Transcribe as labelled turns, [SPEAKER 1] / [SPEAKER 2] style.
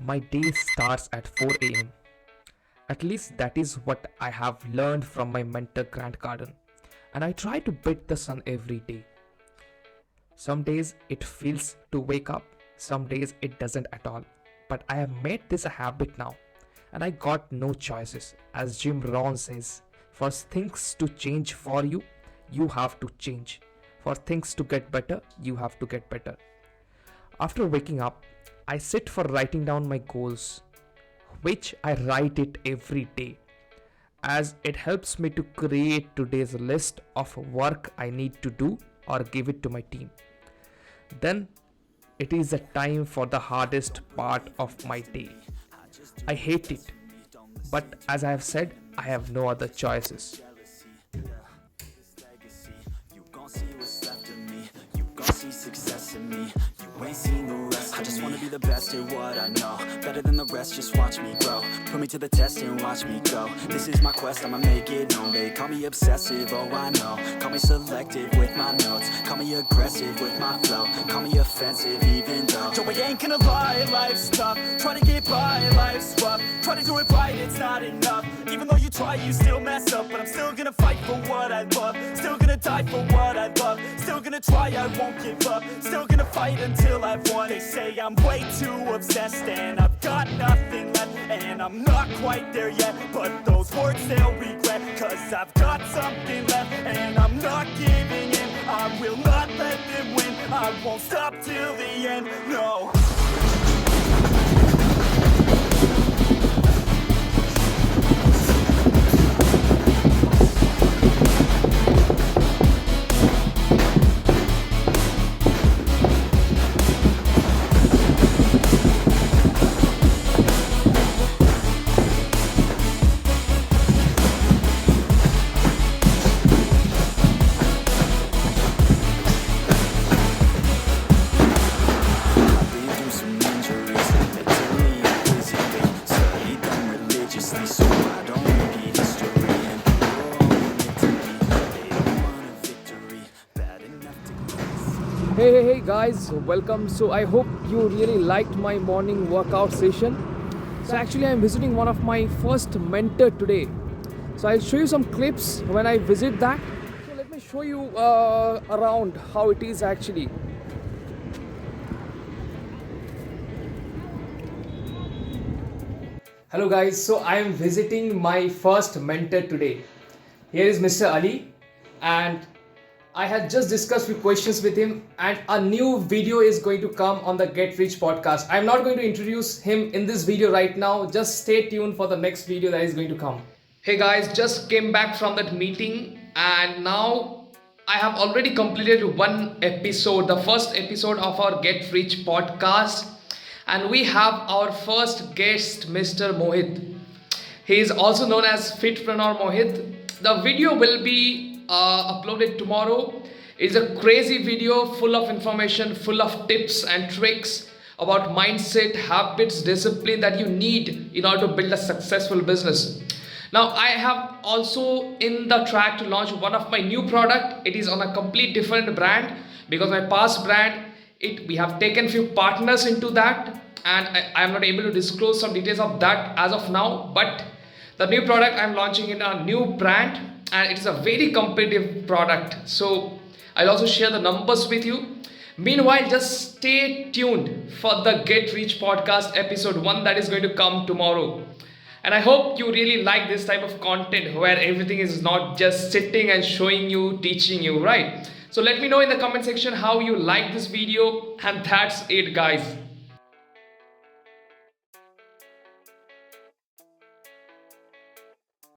[SPEAKER 1] My day starts at 4 am. At least that is what I have learned from my mentor Grant Cardone. And I try to beat the sun every day. Some days it feels to wake up, some days it doesn't at all. But I have made this a habit now. And I got no choices. As Jim Rohn says, for things to change for you, you have to change. For things to get better, you have to get better. After waking up, I sit for writing down my goals, which I write it every day, as it helps me to create today's list of work I need to do or give it to my team. Then it is a time for the hardest part of my day. I hate it, but as I have said, I have no other choices.
[SPEAKER 2] You gon' see what's left of me. You gon' see success in me. You ain't seen the rest of me. I just wanna be the best at what I know. Better than the rest, just watch me grow. Put me to the test and watch me go. This is my quest, I'ma make it known. They call me obsessive, oh I know. Call me selective with my notes. Call me aggressive with my flow. Call me offensive even though Joe, I ain't gonna lie, life's tough. Try to get by, life's rough. Try to do it right, it's not enough. Even though you try, you still mess up. But I'm still gonna fight for what I love. Still gonna die for what I love. Still gonna try, I won't give up. Still gonna fight until I've won. They say I'm way too obsessed and I've got nothing left. And I'm not quite there yet, but those words they'll regret. Cause I've got something left and I'm not giving in. I will not let them win. I won't stop till the end, no.
[SPEAKER 3] Hey guys, welcome. So I hope you really liked my morning workout session. So actually I'm visiting one of my first mentor today. So I'll show you some clips when I visit that. So let me show you around how it is actually. Hello guys, so I am visiting my first mentor today. Here is Mr. Ali, and I had just discussed few questions with him, and a new video is going to come on the Get Rich podcast. I'm not going to introduce him in this video right now. Just stay tuned for the next video that is going to come. Hey guys, just came back from that meeting and now I have already completed one episode, the first episode of our Get Rich podcast. And we have our first guest, Mr. Mohit. He is also known as Fitpreneur Mohit. The video will be uploaded tomorrow. It's a crazy video full of information, full of tips and tricks about mindset, habits, discipline that you need in order to build a successful business. Now I have also in the track to launch one of my new product. It is on a complete different brand because my past brand, we have taken few partners into that, and I am not able to disclose some details of that as of now. But the new product I'm launching in a new brand, and it is a very competitive product. So I'll also share the numbers with you. Meanwhile, just stay tuned for the Get Rich podcast episode 1 that is going to come tomorrow. And I hope you really like this type of content where everything is not just sitting and showing you, teaching you, right? So let me know in the comment section how you like this video, and that's it guys.